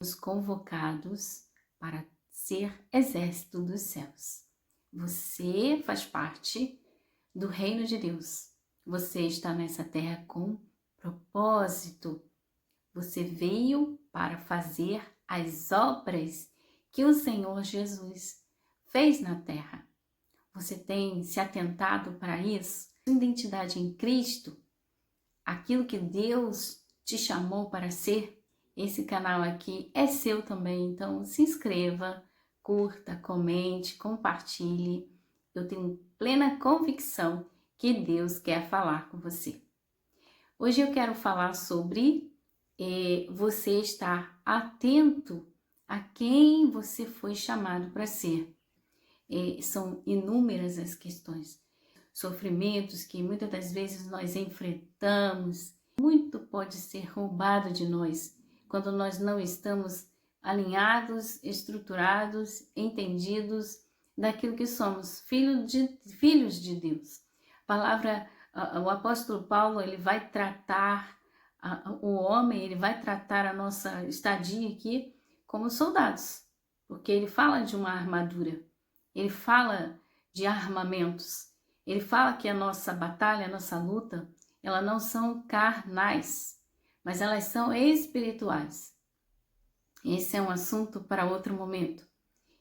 Os convocados para ser exército dos céus. Você faz parte do reino de Deus. Você está nessa terra com propósito. Você veio para fazer as obras que o Senhor Jesus fez na terra. Você tem se atentado para isso? Sua identidade em Cristo, aquilo que Deus te chamou para ser. Esse canal aqui é seu também, então se inscreva, curta, comente, compartilhe. Eu tenho plena convicção que Deus quer falar com você. Hoje eu quero falar sobre você estar atento a quem você foi chamado para ser. São inúmeras as questões, sofrimentos que muitas das vezes nós enfrentamos. Muito pode ser roubado de nós quando nós não estamos alinhados, estruturados, entendidos daquilo que somos, filhos de Deus. A palavra, o apóstolo Paulo, ele vai tratar o homem, ele vai tratar a nossa estadia aqui como soldados, porque ele fala de uma armadura, ele fala de armamentos, ele fala que a nossa batalha, a nossa luta, elas não são carnais, mas elas são espirituais. Esse é um assunto para outro momento.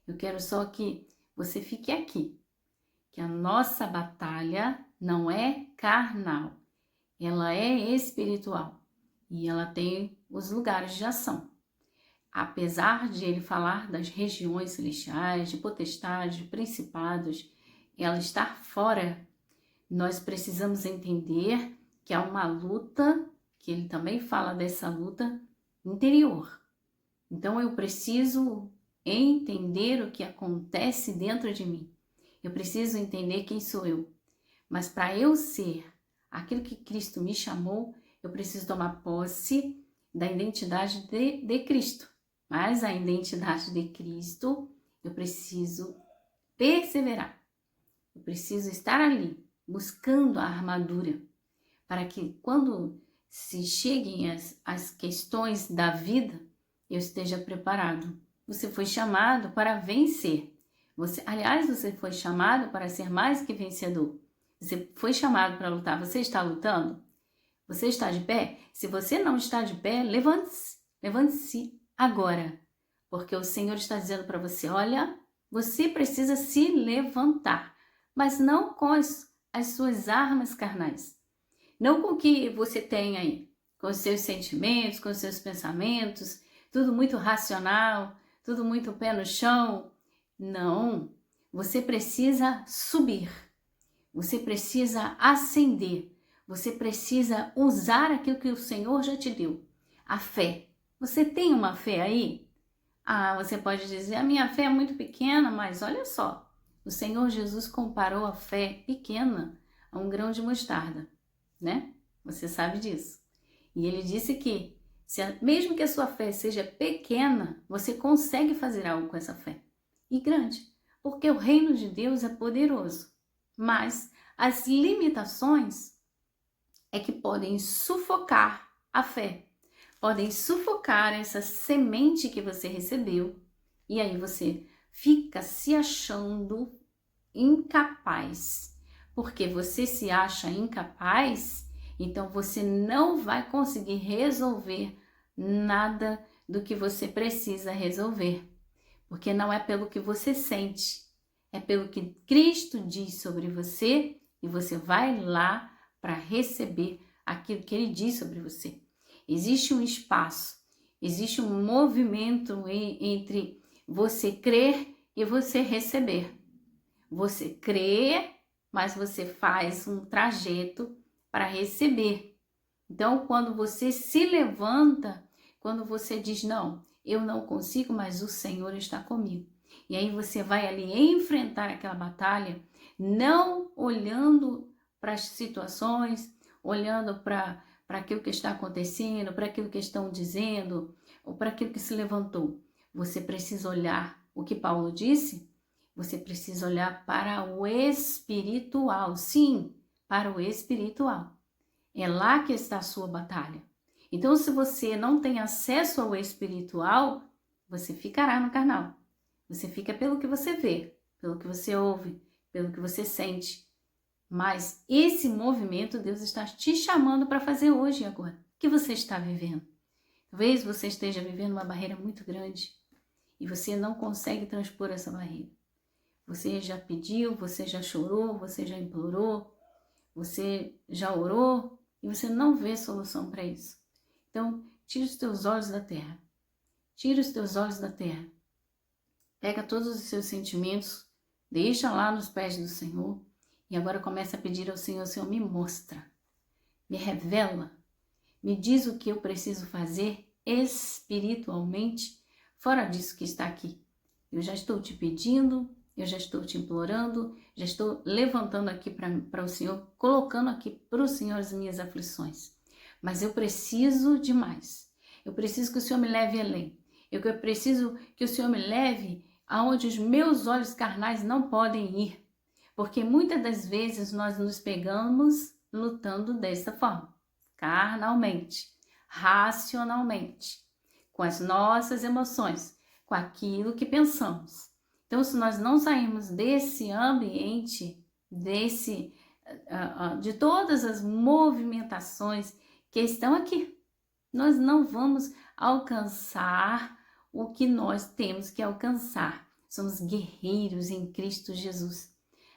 Eu quero só que você fique aqui, que a nossa batalha não é carnal, ela é espiritual e ela tem os lugares de ação. Apesar de ele falar das regiões celestiais, de potestades, de principados, ela está fora. Nós precisamos entender que há uma luta, que ele também fala dessa luta interior. Então eu preciso entender o que acontece dentro de mim. Eu preciso entender quem sou eu. Mas para eu ser aquilo que Cristo me chamou, eu preciso tomar posse da identidade de Cristo. Mas a identidade de Cristo, eu preciso perseverar. Eu preciso estar ali, buscando a armadura, para que quando se cheguem as questões da vida, eu esteja preparado. Você foi chamado para vencer. Você foi chamado para ser mais que vencedor. Você foi chamado para lutar. Você está lutando? Você está de pé? Se você não está de pé, levante-se. Levante-se agora. Porque o Senhor está dizendo para você, olha, você precisa se levantar. Mas não com as suas armas carnais. Não com o que você tem aí, com os seus sentimentos, com os seus pensamentos, tudo muito racional, tudo muito pé no chão. Não, você precisa subir, você precisa ascender, você precisa usar aquilo que o Senhor já te deu, a fé. Você tem uma fé aí? Você pode dizer, a minha fé é muito pequena, mas olha só, o Senhor Jesus comparou a fé pequena a um grão de mostarda, né? Você sabe disso. E ele disse que, mesmo que a sua fé seja pequena, você consegue fazer algo com essa fé. E grande, porque o reino de Deus é poderoso. Mas as limitações é que podem sufocar a fé. Podem sufocar essa semente que você recebeu. E aí você fica se achando incapaz. Porque você se acha incapaz, então você não vai conseguir resolver nada do que você precisa resolver. Porque não é pelo que você sente, é pelo que Cristo diz sobre você e você vai lá para receber aquilo que Ele diz sobre você. Existe um espaço, existe um movimento entre você crer e você receber. Você crê, mas você faz um trajeto para receber. Então, quando você se levanta, quando você diz, não, eu não consigo, mas o Senhor está comigo. E aí você vai ali enfrentar aquela batalha, não olhando para as situações, olhando para aquilo que está acontecendo, para aquilo que estão dizendo, ou para aquilo que se levantou. Você precisa olhar o que Paulo disse, você precisa olhar para o espiritual. Sim, para o espiritual. É lá que está a sua batalha. Então, se você não tem acesso ao espiritual, você ficará no carnal. Você fica pelo que você vê, pelo que você ouve, pelo que você sente. Mas esse movimento Deus está te chamando para fazer hoje e agora. O que você está vivendo? Talvez você esteja vivendo uma barreira muito grande e você não consegue transpor essa barreira. Você já pediu, você já chorou, você já implorou, você já orou e você não vê solução para isso. Então, tira os teus olhos da terra. Tira os teus olhos da terra. Pega todos os seus sentimentos, deixa lá nos pés do Senhor e agora começa a pedir ao Senhor: Senhor, me mostra, me revela, me diz o que eu preciso fazer espiritualmente fora disso que está aqui. Eu já estou te pedindo, eu já estou te implorando, já estou levantando aqui para o Senhor, colocando aqui para o Senhor as minhas aflições. Mas eu preciso de mais. Eu preciso que o Senhor me leve além. Eu preciso que o Senhor me leve aonde os meus olhos carnais não podem ir. Porque muitas das vezes nós nos pegamos lutando dessa forma, carnalmente, racionalmente, com as nossas emoções, com aquilo que pensamos. Então, se nós não sairmos desse ambiente, de todas as movimentações que estão aqui, nós não vamos alcançar o que nós temos que alcançar. Somos guerreiros em Cristo Jesus.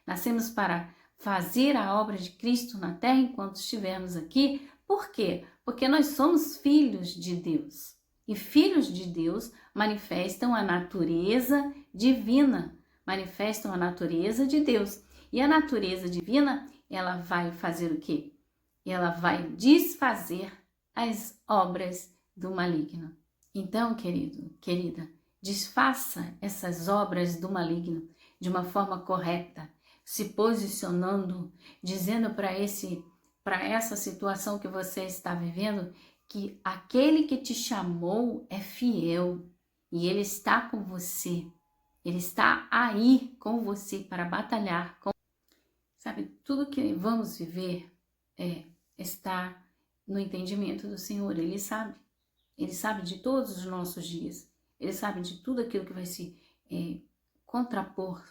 Nascemos para fazer a obra de Cristo na terra enquanto estivermos aqui. Por quê? Porque nós somos filhos de Deus. E filhos de Deus manifestam a natureza divina, manifestam a natureza de Deus. E a natureza divina, ela vai fazer o quê? Ela vai desfazer as obras do maligno. Então, querido, querida, desfaça essas obras do maligno de uma forma correta, se posicionando, dizendo para essa situação que você está vivendo, que aquele que te chamou é fiel e ele está com você. Ele está aí com você para batalhar. Sabe, tudo que vamos viver está no entendimento do Senhor. Ele sabe. Ele sabe de todos os nossos dias. Ele sabe de tudo aquilo que vai se contrapor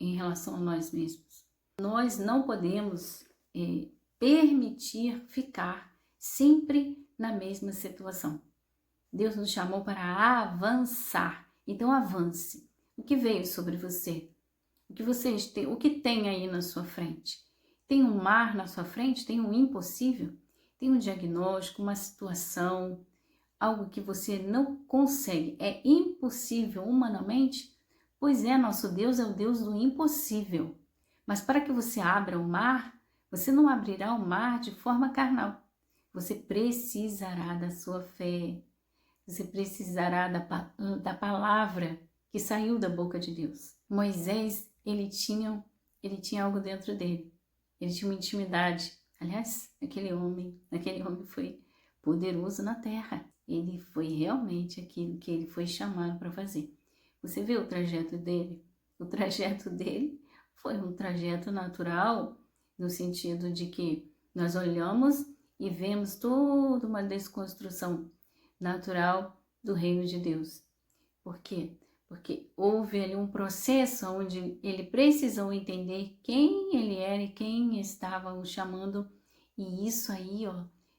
em relação a nós mesmos. Nós não podemos permitir ficar sempre na mesma situação. Deus nos chamou para avançar. Então avance. O que veio sobre você? O que tem aí na sua frente? Tem um mar na sua frente? Tem um impossível? Tem um diagnóstico, uma situação, algo que você não consegue, é impossível humanamente? Pois é, nosso Deus é o Deus do impossível. Mas para que você abra o mar, você não abrirá o mar de forma carnal. Você precisará da sua fé. Você precisará da palavra que saiu da boca de Deus. Moisés, ele tinha algo dentro dele. Ele tinha uma intimidade. Aliás, aquele homem foi poderoso na terra. Ele foi realmente aquilo que ele foi chamado para fazer. Você vê o trajeto dele? O trajeto dele foi um trajeto natural, no sentido de que nós olhamos e vemos toda uma desconstrução natural do reino de Deus. Por quê? Porque houve ali um processo onde ele precisou entender quem ele era e quem estava o chamando. E isso aí,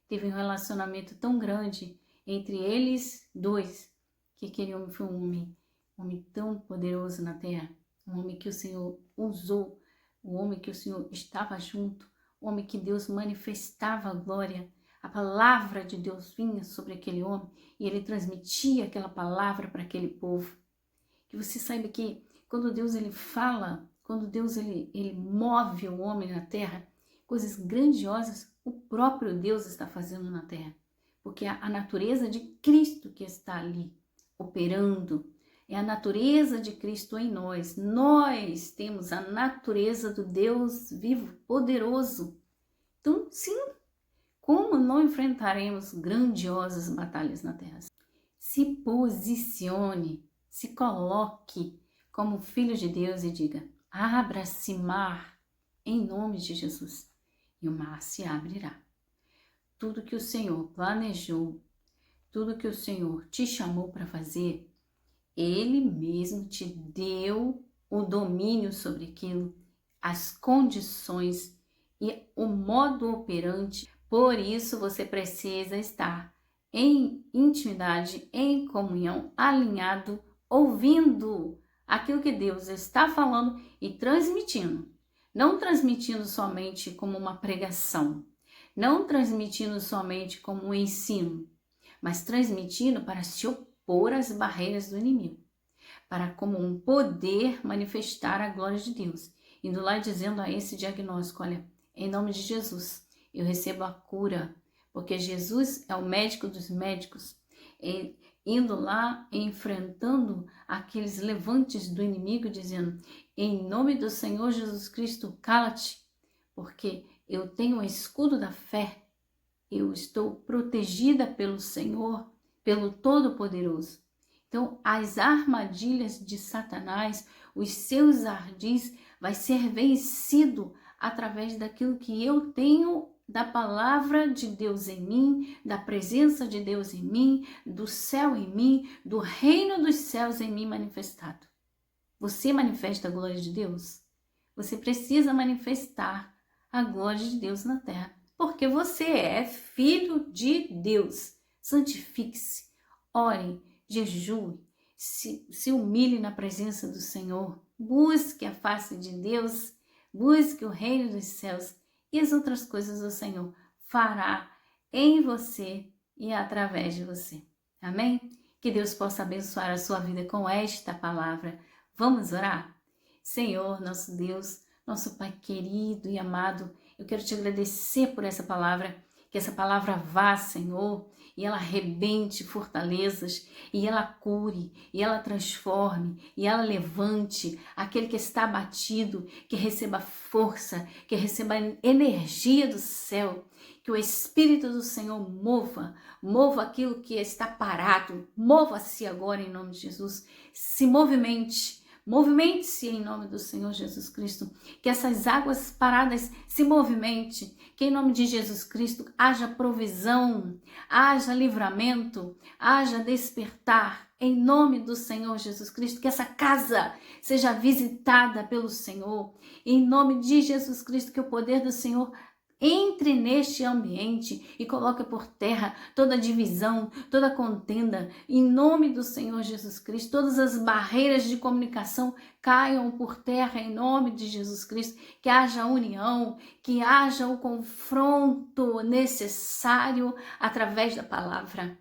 teve um relacionamento tão grande entre eles dois, que aquele homem foi um homem tão poderoso na terra, um homem que o Senhor usou, um homem que o Senhor estava junto, um homem que Deus manifestava a glória. A palavra de Deus vinha sobre aquele homem e ele transmitia aquela palavra para aquele povo. Que você saiba que quando Deus ele fala, quando Deus ele move o homem na terra, coisas grandiosas o próprio Deus está fazendo na terra. Porque é a natureza de Cristo que está ali operando. É a natureza de Cristo em nós. Nós temos a natureza do Deus vivo, poderoso. Então, sim, como não enfrentaremos grandiosas batalhas na terra? Se posicione, se coloque como filho de Deus e diga: abra-se mar, em nome de Jesus, e o mar se abrirá. Tudo que o Senhor planejou, tudo que o Senhor te chamou para fazer, Ele mesmo te deu o domínio sobre aquilo, as condições e o modo operante. Por isso você precisa estar em intimidade, em comunhão, alinhado, ouvindo aquilo que Deus está falando e transmitindo. Não transmitindo somente como uma pregação, não transmitindo somente como um ensino, mas transmitindo para se opor às barreiras do inimigo, para como um poder manifestar a glória de Deus. Indo lá dizendo a esse diagnóstico, olha, em nome de Jesus, eu recebo a cura, porque Jesus é o médico dos médicos, indo lá enfrentando aqueles levantes do inimigo, dizendo, em nome do Senhor Jesus Cristo, cala-te, porque eu tenho o escudo da fé, eu estou protegida pelo Senhor, pelo Todo-Poderoso. Então, as armadilhas de Satanás, os seus ardis, vai ser vencido através daquilo que eu tenho da palavra de Deus em mim, da presença de Deus em mim, do céu em mim, do reino dos céus em mim manifestado. Você manifesta a glória de Deus? Você precisa manifestar a glória de Deus na terra, porque você é filho de Deus. Santifique-se, ore, jejue, se humilhe na presença do Senhor, busque a face de Deus, busque o reino dos céus e as outras coisas do Senhor fará em você e através de você. Amém? Que Deus possa abençoar a sua vida com esta palavra. Vamos orar? Senhor, nosso Deus, nosso Pai querido e amado, eu quero te agradecer por essa palavra, que essa palavra vá, Senhor, e ela arrebente fortalezas, e ela cure, e ela transforme, e ela levante aquele que está abatido, que receba força, que receba energia do céu, que o Espírito do Senhor mova aquilo que está parado, mova-se agora em nome de Jesus, se movimente, movimente-se em nome do Senhor Jesus Cristo, que essas águas paradas se movimente, que em nome de Jesus Cristo haja provisão, haja livramento, haja despertar, em nome do Senhor Jesus Cristo, que essa casa seja visitada pelo Senhor, em nome de Jesus Cristo, que o poder do Senhor entre neste ambiente e coloque por terra toda divisão, toda contenda, em nome do Senhor Jesus Cristo. Todas as barreiras de comunicação caiam por terra em nome de Jesus Cristo. Que haja união, que haja o confronto necessário através da palavra,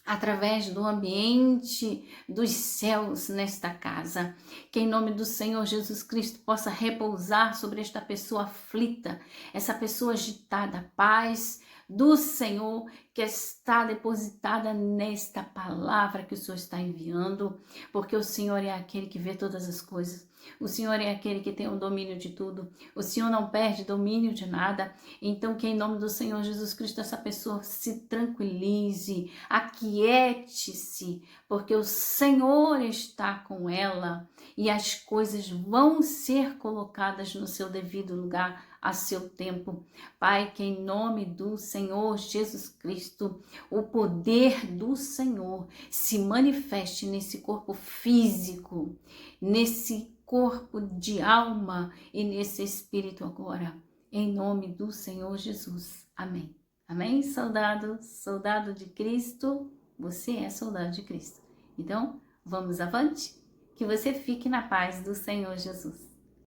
através do ambiente dos céus nesta casa. Que em nome do Senhor Jesus Cristo possa repousar sobre esta pessoa aflita, essa pessoa agitada, paz do Senhor que está depositada nesta palavra que o Senhor está enviando, porque o Senhor é aquele que vê todas as coisas. O Senhor é aquele que tem o domínio de tudo. O Senhor não perde domínio de nada. Então, que em nome do Senhor Jesus Cristo, essa pessoa se tranquilize, aquiete-se, porque o Senhor está com ela e as coisas vão ser colocadas no seu devido lugar a seu tempo. Pai, que em nome do Senhor Jesus Cristo, o poder do Senhor se manifeste nesse corpo físico, nesse corpo de alma e nesse espírito agora, em nome do Senhor Jesus. Amém. Amém, soldado? Soldado de Cristo, você é soldado de Cristo. Então, vamos avante? Que você fique na paz do Senhor Jesus.